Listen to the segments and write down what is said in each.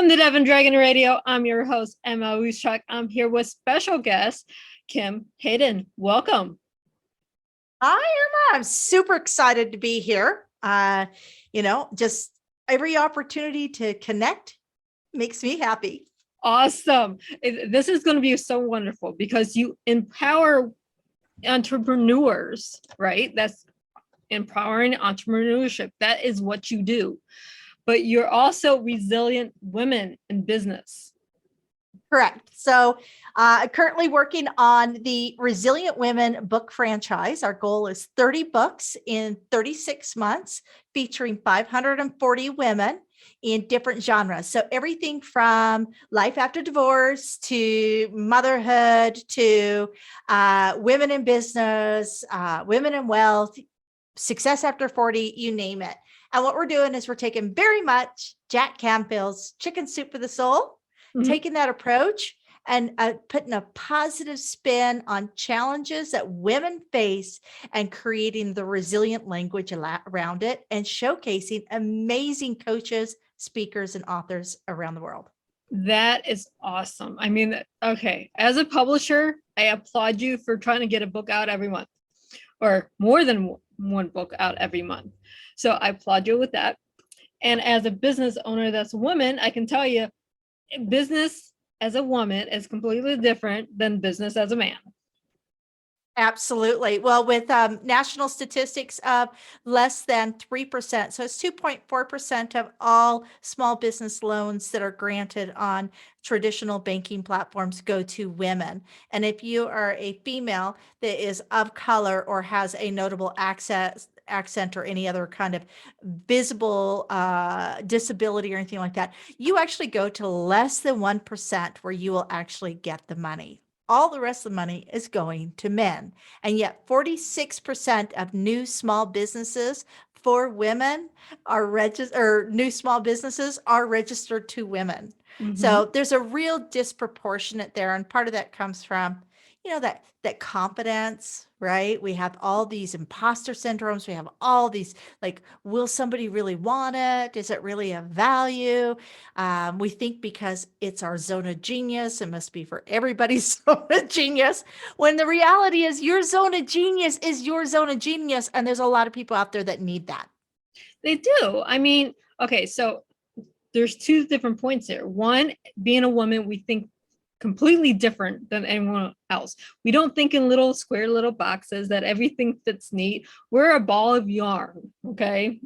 Welcome to Devon Dragon Radio. I'm your host, M.L.Ruscsak. I'm here with special guest, Kim Hayden. Welcome. Hi, Emma. I'm super excited to be here. Just every opportunity to connect makes me happy. Awesome. This is going to be so wonderful because you empower entrepreneurs, right? That's empowering entrepreneurship. That is what you do. But you're also resilient women in business. Correct. So currently working on the Resilient Women book franchise. Our goal is 30 books in 36 months, featuring 540 women in different genres. So everything from life after divorce to motherhood to women in business, women in wealth, success after 40, you name it. And what we're doing is we're taking very much Jack Canfield's Chicken Soup for the Soul, taking that approach and putting a positive spin on challenges that women face and creating the resilient language around it and showcasing amazing coaches, speakers, and authors around the world. That is awesome. I mean, okay, as a publisher, I applaud you for trying to get a book out every month or more than one book out every month. So I applaud you with that. And as a business owner that's a woman, I can tell you, business as a woman is completely different than business as a man. Absolutely. Well, with national statistics of less than 3%, so it's 2.4% of all small business loans that are granted on traditional banking platforms go to women. And if you are a female that is of color or has a notable accent or any other kind of visible disability or anything like that, you actually go to less than 1% where you will actually get the money. All the rest of the money is going to men. And yet 46% of new small businesses for women are new small businesses are registered to women. So there's a real disproportionate there. And part of that comes from, that confidence, right? We have all these imposter syndromes. We have all these, like, will somebody really want it? Is it really a value? We think because it's our zone of genius, it must be for everybody's zone of genius. When the reality is your zone of genius is your zone of genius. And there's a lot of people out there that need that. They do. I mean, okay, so there's two different points here. One, being a woman, we think completely different than anyone else. We don't think in little square little boxes that everything fits neat. We're a ball of yarn, okay?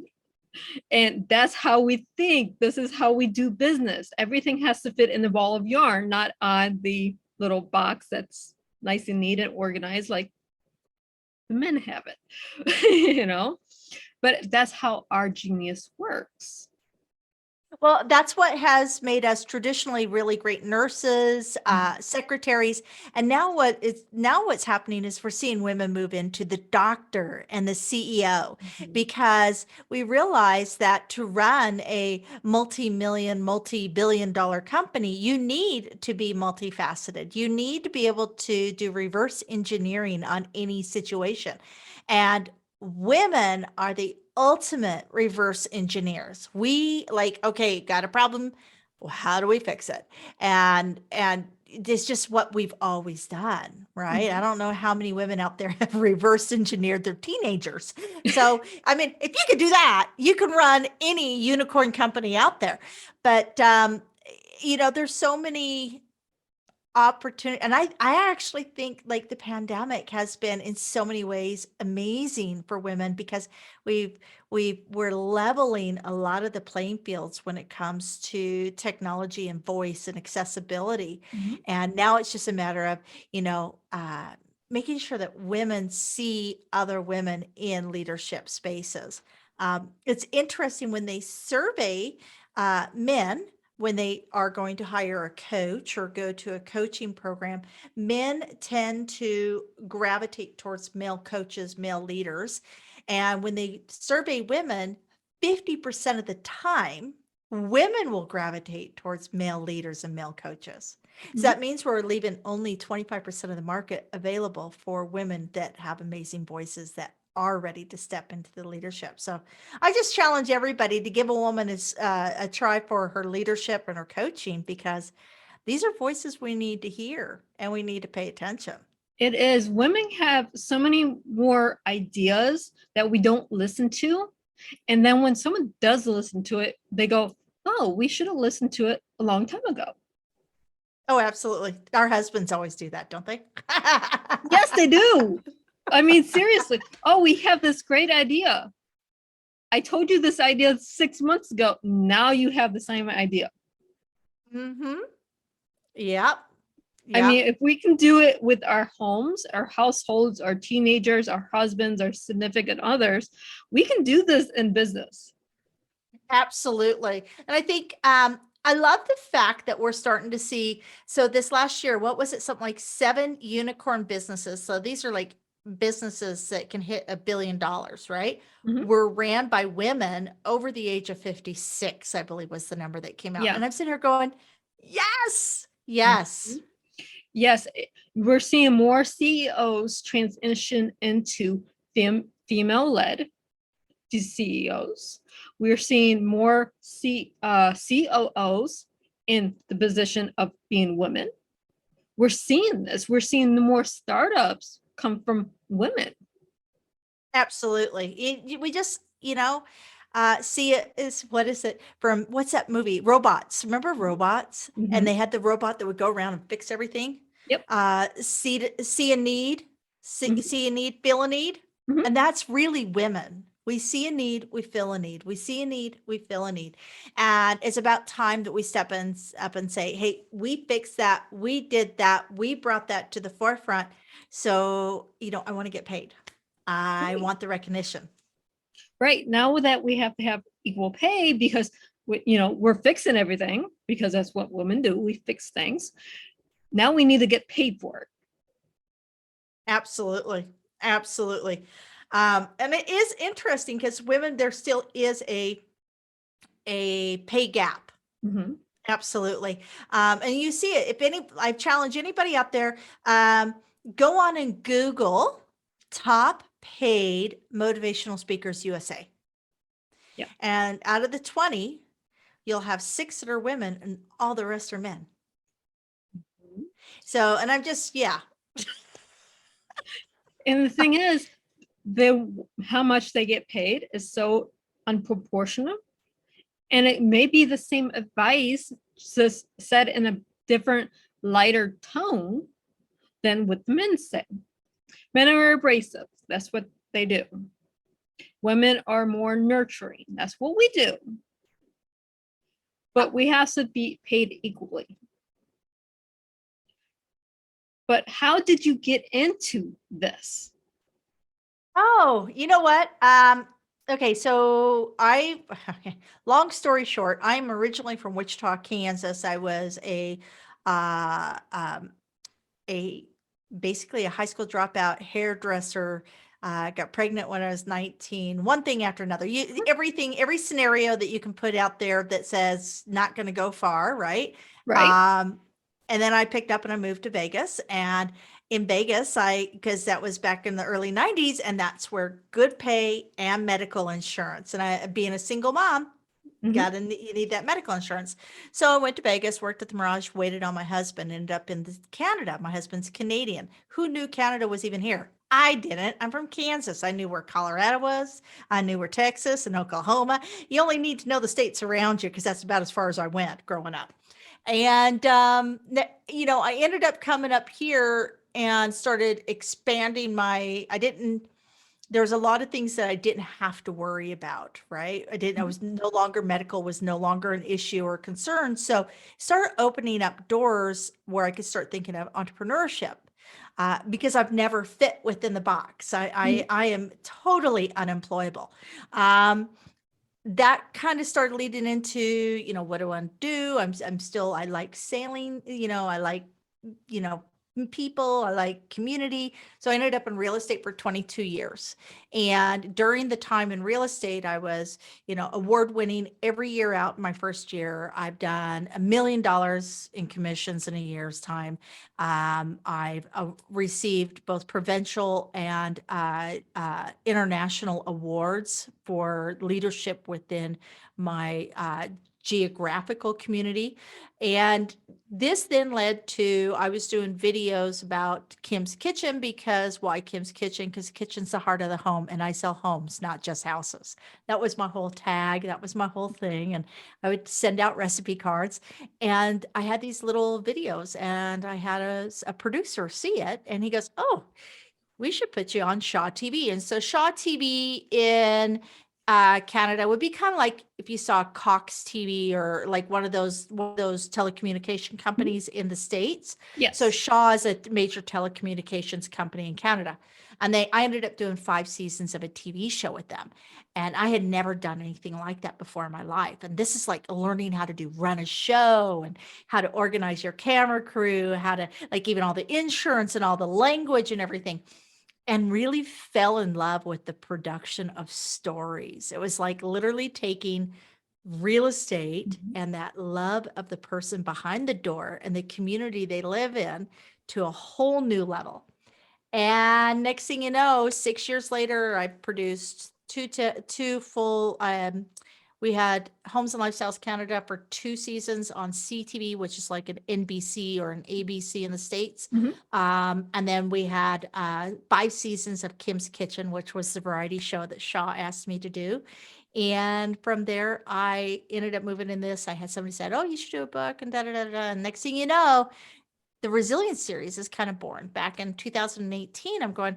And that's how we think. This is how we do business. Everything has to fit in the ball of yarn, not on the little box that's nice and neat and organized like the men have it, But that's how our genius works. Well, that's what has made us traditionally really great nurses, secretaries, and now what's happening is we're seeing women move into the doctor and the CEO because we realize that to run a multi-billion-dollar company, you need to be multifaceted. You need to be able to do reverse engineering on any situation, and women are the ultimate reverse engineers. We okay, got a problem. Well, how do we fix it? And it's just what we've always done, right? I don't know how many women out there have reverse engineered their teenagers. So, I mean, if you could do that, you can run any unicorn company out there. But, there's so many opportunity, and I actually think like the pandemic has been in so many ways amazing for women because we're leveling a lot of the playing fields when it comes to technology and voice and accessibility. And now it's just a matter of making sure that women see other women in leadership spaces. It's interesting when they survey men when they are going to hire a coach or go to a coaching program, men tend to gravitate towards male coaches, male leaders. And when they survey women, 50% of the time, women will gravitate towards male leaders and male coaches. So that means we're leaving only 25% of the market available for women that have amazing voices that are ready to step into the leadership. So I just challenge everybody to give a woman a try for her leadership and her coaching, because these are voices we need to hear and we need to pay attention. It is. Women have so many more ideas that we don't listen to. And then when someone does listen to it, they go, oh, we should have listened to it a long time ago. Oh, absolutely. Our husbands always do that, don't they? Yes, they do. I mean, seriously. Oh, we have this great idea. I told you this idea 6 months ago. Now you have the same idea. Mm-hmm. Yep. I Yep. mean, if we can do it with our homes, our households, our teenagers, our husbands, our significant others, we can do this in business. Absolutely. And I think I love the fact that we're starting to see. So this last year, what was it? Something like 7 unicorn businesses. So these are like businesses that can hit $1 billion, right? Mhm. Were ran by women over the age of 56, I believe was the number that came out. Yeah. And I'm sitting here going, yes, yes. Yes, we're seeing more CEOs transition into female-led CEOs. We're seeing more COOs in the position of being women. We're seeing this. We're seeing the more startups come from women. Absolutely. We just, see it is, what is it from, what's that movie? Robots. Remember Robots? And Mhm. they had the robot that would go around and fix everything. Yep. See a need, Mhm. see a need, feel a need. Mhm. And that's really women. We see a need, we fill a need. We see a need, we fill a need. And it's about time that we step in up and say, hey, we fixed that. We did that. We brought that to the forefront. So, I want to get paid. I want the recognition. Right now that we have to have equal pay because we're fixing everything because that's what women do. We fix things. Now we need to get paid for it. Absolutely. Absolutely. And it is interesting because women, there still is a pay gap. Mm-hmm. Absolutely. And you see it. I challenge anybody out there, go on and Google top paid motivational speakers USA. Yeah. And out of the 20, you'll have 6 that are women and all the rest are men. Mm-hmm. So, and I'm just, yeah. And the thing is, how much they get paid is so unproportionate. And it may be the same advice just said in a different, lighter tone than what the men say. Men are abrasive. That's what they do. Women are more nurturing. That's what we do. But we have to be paid equally. But how did you get into this? Oh, you know what? Okay, so long story short, I'm originally from Wichita, Kansas. I was uh, um, a basically a high school dropout hairdresser. Got pregnant when I was 19. One thing after another. Every scenario that you can put out there that says not going to go far, right? Right? And then I picked up and I moved to Vegas. And in Vegas, because that was back in the early 90s, and that's where good pay and medical insurance. And being a single mom, Mm-hmm. you need that medical insurance. So I went to Vegas, worked at the Mirage, waited on my husband, ended up in Canada. My husband's Canadian. Who knew Canada was even here? I didn't. I'm from Kansas. I knew where Colorado was. I knew where Texas and Oklahoma. You only need to know the states around you because that's about as far as I went growing up. And, I ended up coming up here and started expanding there was a lot of things that I didn't have to worry about, right? I was no longer, medical was no longer an issue or concern. So started opening up doors where I could start thinking of entrepreneurship. Because I've never fit within the box. I am totally unemployable. That kind of started leading into, what do I do? I like sailing, I like, people. I like community. So I ended up in real estate for 22 years. And during the time in real estate, I was, award winning every year out. My first year, I've done $1 million in commissions in a year's time. I've received both provincial and international awards for leadership within my geographical community. And this then led to, I was doing videos about Kim's Kitchen. Because why Kim's Kitchen? Because kitchen's the heart of the home, and I sell homes, not just houses. That was my whole tag. That was my whole thing. And I would send out recipe cards, and I had these little videos, and I had a producer see it, and he goes, "Oh, we should put you on Shaw TV." And so Shaw TV in Canada would be kind of like if you saw Cox TV, or like one of those telecommunication companies in the States. So Yes. Shaw is a major telecommunications company in Canada. And I ended up doing 5 seasons of a TV show with them. And I had never done anything like that before in my life. And this is like learning how to run a show, and how to organize your camera crew, how to, like, even all the insurance and all the language and everything, and really fell in love with the production of stories. It was like literally taking real estate Mhm. and that love of the person behind the door and the community they live in to a whole new level. And next thing you know, 6 years later, I produced two full. We had Homes and Lifestyles Canada for 2 seasons on CTV, which is like an NBC or an ABC in the States. Mhm. And then we had 5 seasons of Kim's Kitchen, which was the variety show that Shaw asked me to do. And from there, I ended up moving in this. I had somebody said, "Oh, you should do a book," and da da da da. And next thing you know, the Resilience series is kind of born. Back in 2018, I'm going,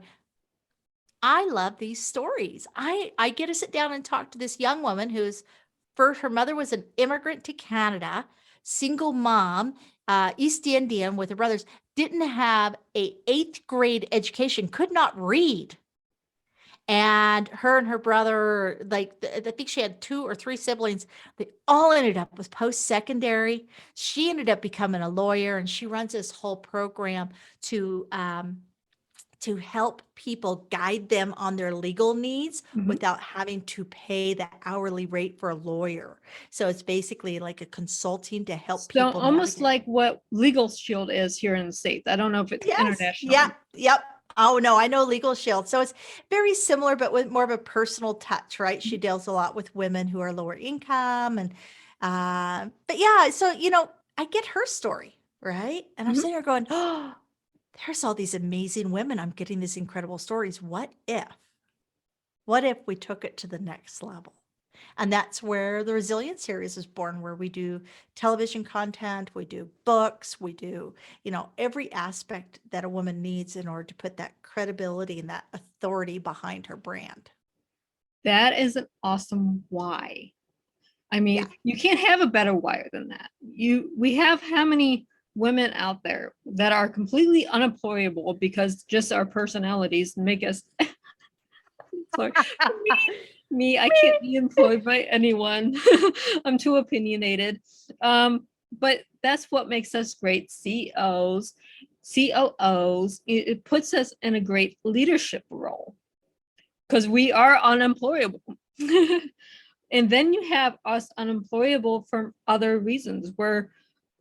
I love these stories. I get to sit down and talk to this young woman who's first, her mother was an immigrant to Canada, single mom, East Indian with her brothers, didn't have a 8th grade education, could not read. And her and her brother, like, I think she had 2 or 3 siblings. They all ended up with post-secondary. She ended up becoming a lawyer, and she runs this whole program to help people, guide them on their legal needs Mhm. without having to pay the hourly rate for a lawyer. So it's basically like a consulting to help So people almost navigate. like what Legal Shield is here in the States. I don't know if it's Yes. Yeah. internationally. Yep. Oh no, I know Legal Shield. So it's very similar, but with more of a personal touch, right? She deals a lot with women who are lower income, and but yeah, so I get her story, right? And I'm Mhm. sitting there going, "Oh, there's all these amazing women. I'm getting these incredible stories. What if we took it to the next level?" And that's where the Resilience series is born, where we do television content, we do books, we do, every aspect that a woman needs in order to put that credibility and that authority behind her brand. That is an awesome why. I Yeah. mean, you can't have a better why than that. We have how many women out there that are completely unemployable because just our personalities make us sorry. I can't be employed by anyone. I'm too opinionated. But that's what makes us great CEOs, COOs. It puts us in a great leadership role because we are unemployable. And then you have us unemployable for other reasons where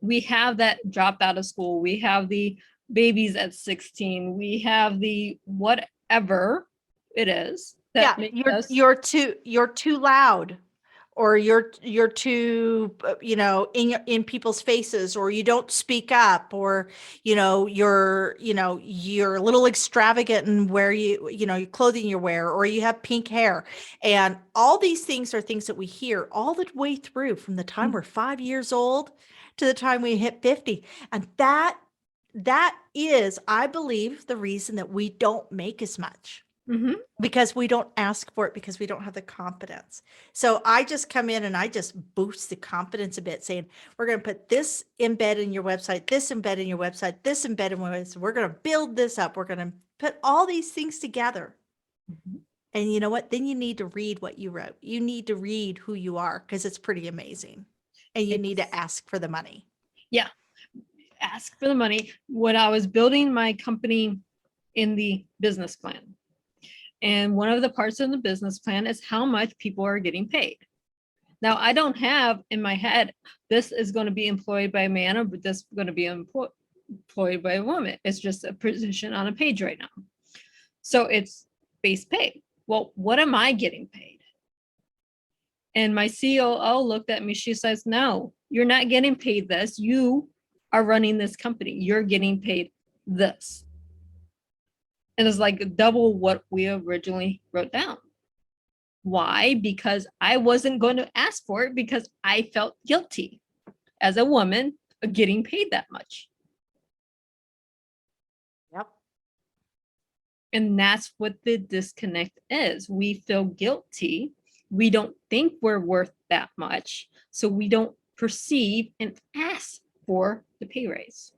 we have that dropped out of school. We have the babies at 16. We have the whatever it is Yeah, that makes us. you're too loud, or you're too in people's faces, or you don't speak up, or you're a little extravagant in where your clothing you wear, or you have pink hair. And all these things are things that we hear all the way through from the time we're 5 years old to the time we hit 50. And that is, I believe, the reason that we don't make as much, Mhm. because we don't ask for it, because we don't have the confidence. So I just come in and I just boost the confidence a bit, saying, we're going to put this embed in your website, this embed in your website, this embed in your website. We're going to build this up. We're going to put all these things together. Mhm. And you know what? Then you need to read what you wrote. You need to read who you are, because it's pretty amazing. And you need to It's ask for the money. yeah. ask for the money. When I was building my company in the business plan, and one of the parts of the business plan is how much people are getting paid. Now, I don't have in my head, this is going to be employed by a man or this is going to be employed by a woman. It's just a position on a page right now. So it's base pay. Well, what am I getting paid? And my COO looked at me. She says, no, you're not getting paid this. You are running this company. You're getting paid this. And it's like double what we originally wrote down. Why? Because I wasn't going to ask for it because I felt guilty as a woman of getting paid that much. Yep. And that's what the disconnect is. We feel guilty. We don't think we're worth that much. So we don't perceive and ask for the pay raise.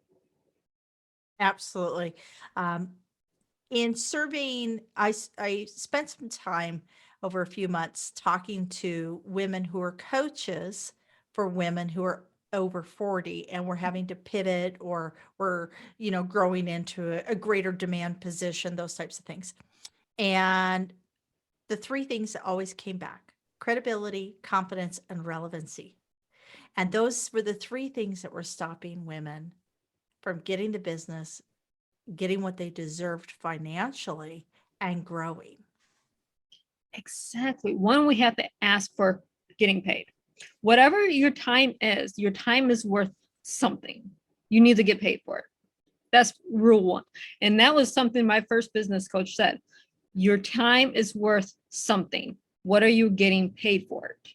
Absolutely. In surveying, I spent some time over a few months talking to women who are coaches for women who are over 40 and we're having to pivot or we're, growing into a greater demand position, those types of things. And the three things that always came back: credibility, confidence, and relevancy. And those were the three things that were stopping women from getting the business, getting what they deserved financially, and growing. Exactly. One, we have to ask for getting paid. Whatever your time is worth something. You need to get paid for it. That's rule one. And that was something my first business coach said. Your time is worth something. What are you getting paid for it?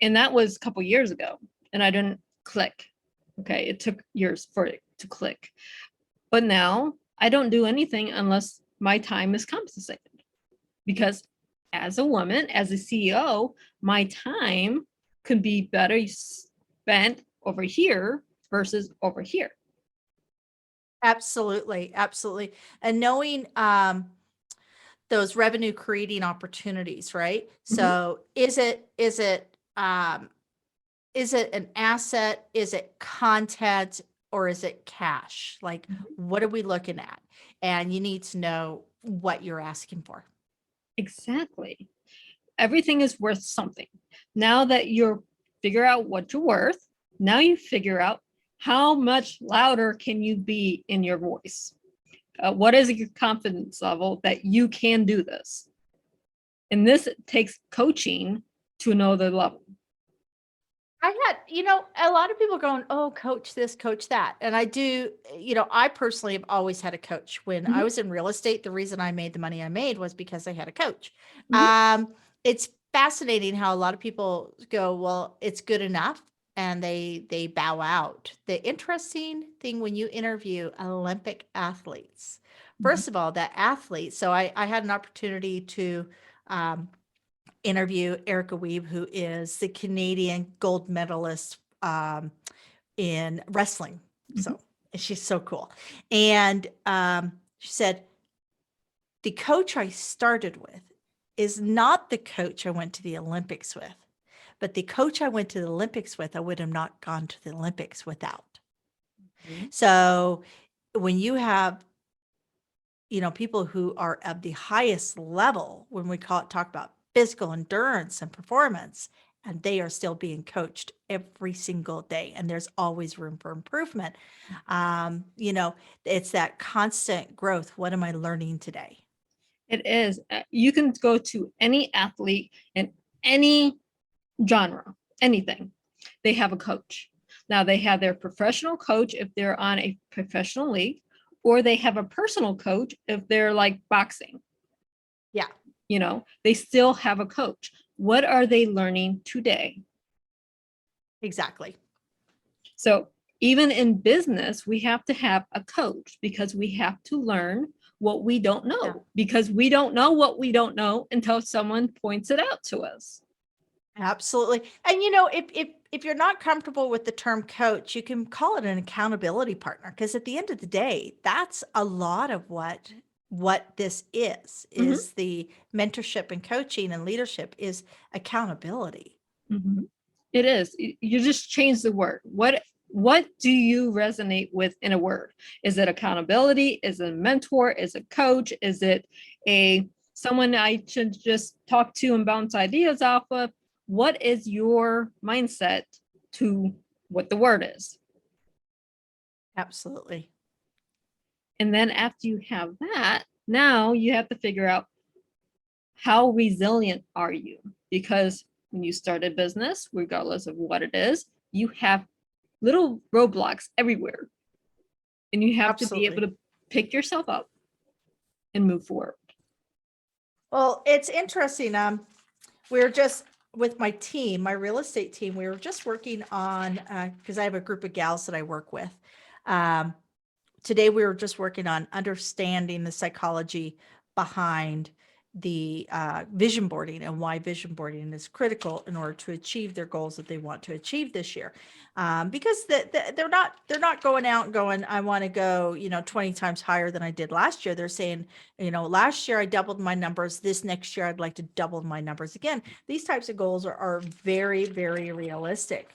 And that was a couple years ago. And I didn't click. Okay. It took years for it to click. But now I don't do anything unless my time is compensated. Because as a woman, as a CEO, my time could be better spent over here versus over here. Absolutely. Absolutely. And knowing those revenue creating opportunities, right? Mhm. So is it an asset? Is it content? Or is it cash? Like, what are we looking at? And you need to know what you're asking for. Exactly. Everything is worth something. Now that you figure out what you're worth, now you figure out how much louder can you be in your voice? What is your confidence level that you can do this? And this takes coaching to another level. I had, a lot of people going, oh, coach this, coach that. And I do, I personally have always had a coach. When I Mhm. was in real estate, the reason I made the money I made was because I had a coach. Mhm. It's fascinating how a lot of people go, well, it's good enough. And they bow out. The interesting thing when you interview Olympic athletes, first of all, that athlete. So I had an opportunity to interview Erica Weeb, who is the Canadian gold medalist in wrestling. So she's so cool. And she said, the coach I started with is not the coach I went to the Olympics with, but the coach I went to the Olympics with, I would have not gone to the Olympics without. Mhm. So when you have people who are at the highest level, when we talk about physical endurance and performance, and they are still being coached every single day, and there's always room for improvement. It's that constant growth. What am I learning today? It is. You can go to any athlete in any genre, anything. They have a coach. Now they have their professional coach if they're on a professional league, or they have a personal coach if they're like boxing. Yeah, They still have a coach. What are they learning today? exactly. So even in business, we have to have a coach because we have to learn what we don't know, Yeah. because we don't know what we don't know until someone points it out to us. Absolutely. And if you're not comfortable with the term coach, you can call it an accountability partner, because at the end of the day, that's a lot of what this is the mentorship and coaching and leadership is accountability. It is. You just change the word. What do you resonate with in a word? Is it accountability? Is it a mentor? Is it coach? Is it a someone I should just talk to and bounce ideas off of? What is your mindset to what the word is? Absolutely. And then after you have that, now you have to figure out, how resilient are you? Because when you start a business, regardless of what it is, you have little roadblocks everywhere. And you have to be able Absolutely. to pick yourself up and move forward. Well, it's interesting. We're just with my team, my real estate team, we were just working on, because I have a group of gals that I work with. Today we were just working on understanding the psychology behind the vision boarding and why vision boarding is critical in order to achieve their goals that they want to achieve this year. Because they're not going out and going, I want to go, 20 times higher than I did last year. They're saying, last year I doubled my numbers. This next year I'd like to double my numbers again. These types of goals are very, very realistic.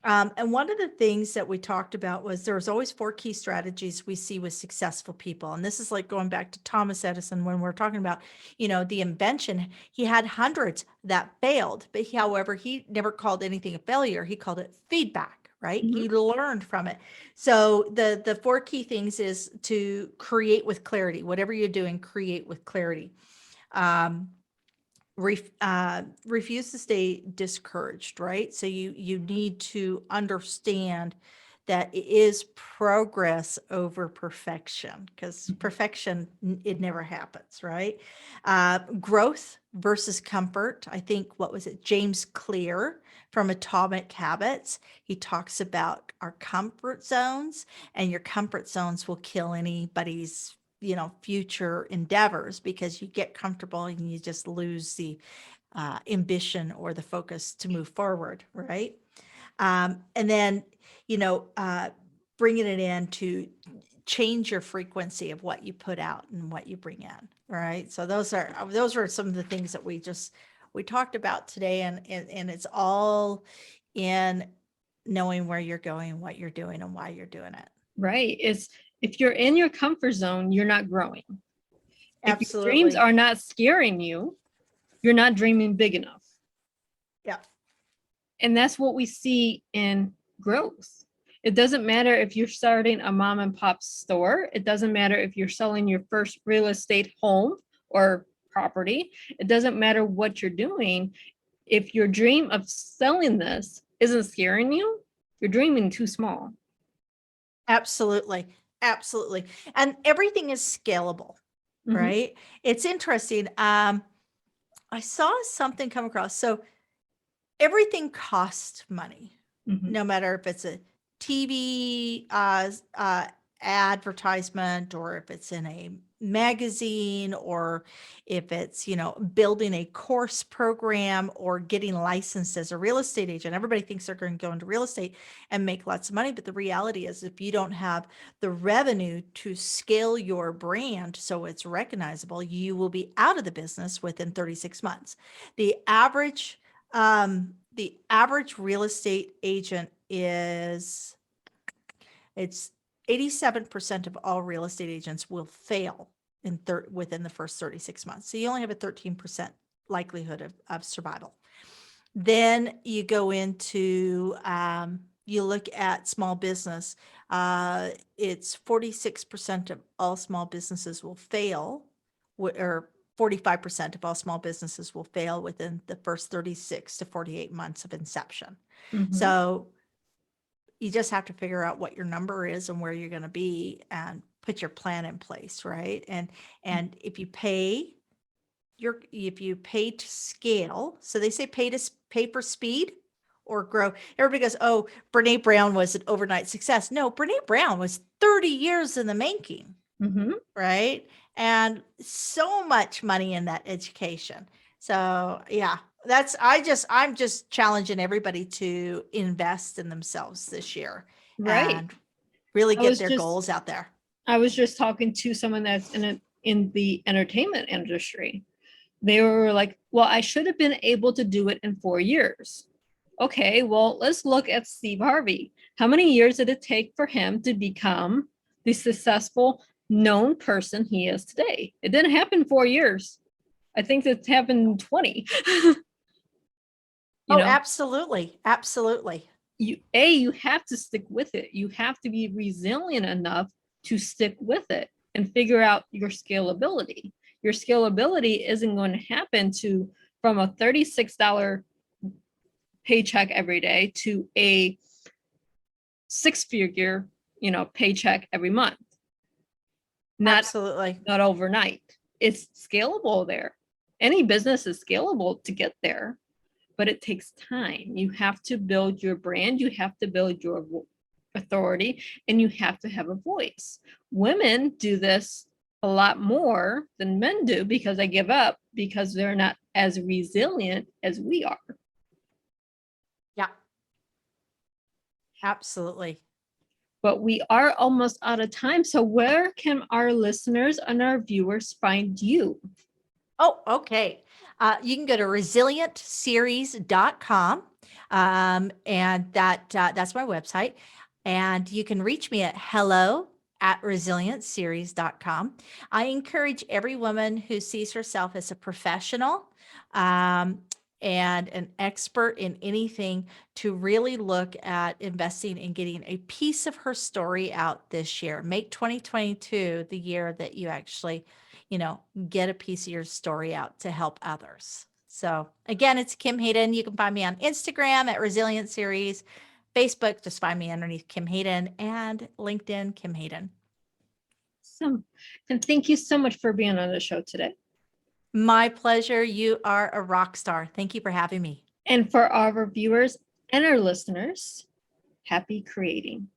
And one of the things that we talked about was there's always 4 key strategies we see with successful people. And this is like going back to Thomas Edison when we're talking about, the invention. He had hundreds that failed, but however, he never called anything a failure. He called it feedback, right? Mhm. He learned from it. So the 4 key things is to create with clarity. Whatever you're doing, create with clarity. Refuse to stay discouraged, right? So you need to understand that it is progress over perfection, because perfection, it never happens, right? Growth versus comfort. I think, what was it? James Clear from Atomic Habits. He talks about our comfort zones, and your comfort zones will kill anybody's future endeavors, because you get comfortable and you just lose the ambition or the focus to move forward, right? And then, bringing it in to change your frequency of what you put out and what you bring in, right? So those are some of the things that we talked about today, and it's all in knowing where you're going, what you're doing, and why you're doing it. Right. If you're in your comfort zone, you're not growing. If your dreams Absolutely. are not scaring you, you're not dreaming big enough. Yeah. And that's what we see in growth. It doesn't matter if you're starting a mom and pop store. It doesn't matter if you're selling your first real estate home or property. It doesn't matter what you're doing. If your dream of selling this isn't scaring you, you're dreaming too small. Absolutely. Absolutely. And everything is scalable, Mhm. right? It's interesting. I saw something come across. So everything costs money, Mhm. no matter if it's a TV advertisement, or if it's in a magazine, or if it's, building a course program, or getting licensed as a real estate agent. Everybody thinks they're going to go into real estate and make lots of money. But the reality is, if you don't have the revenue to scale your brand so it's recognizable, you will be out of the business within 36 months. The average real estate agent it's 87% of all real estate agents will fail within the first 36 months. So you only have a 13% likelihood of survival. Then you go into, you look at small business. It's 46% of all small businesses will fail, or 45% of all small businesses will fail within the first 36 to 48 months of inception. Mhm. So you just have to figure out what your number is and where you're going to be, and put your plan in place, right? And if you pay to scale, so they say pay for speed or grow. Everybody goes, oh, Brene Brown was an overnight success. No, Brene Brown was 30 years in the making, Mhm. right? And so much money in that education. So yeah, I'm just challenging everybody to invest in themselves this year, Right. and really I get was their just goals out there. I was just talking to someone that's in the entertainment industry. They were like, well, I should have been able to do it in 4 years. Okay, well, let's look at Steve Harvey. How many years did it take for him to become the successful, known person he is today? It didn't happen in 4 years. I think it happened in 20. You Oh, know, absolutely. Absolutely. you have to stick with it. You have to be resilient enough to stick with it and figure out your scalability. Your scalability isn't going to happen from a $36 paycheck every day to a six-figure, paycheck every month. Not Absolutely. not overnight. It's scalable there. Any business is scalable to get there, but it takes time. You have to build your brand, you have to build your authority, and you have to have a voice. Women do this a lot more than men do because they give up because they're not as resilient as we are. Yeah. Absolutely. But we are almost out of time. So where can our listeners and our viewers find you? Oh, okay. You can go to resilientseries.com. And that's my website. And you can reach me at hello@resilientseries.com. I encourage every woman who sees herself as a professional um, and an expert in anything to really look at investing in getting a piece of her story out this year. Make 2022 the year that you actually, get a piece of your story out to help others. So again, it's Kim Hayden. You can find me on Instagram at Resilient Series, Facebook, just find me underneath Kim Hayden, and LinkedIn, Kim Hayden. And thank you so much for being on the show today. My pleasure. You are a rock star. Thank you for having me. And for our viewers and our listeners, happy creating.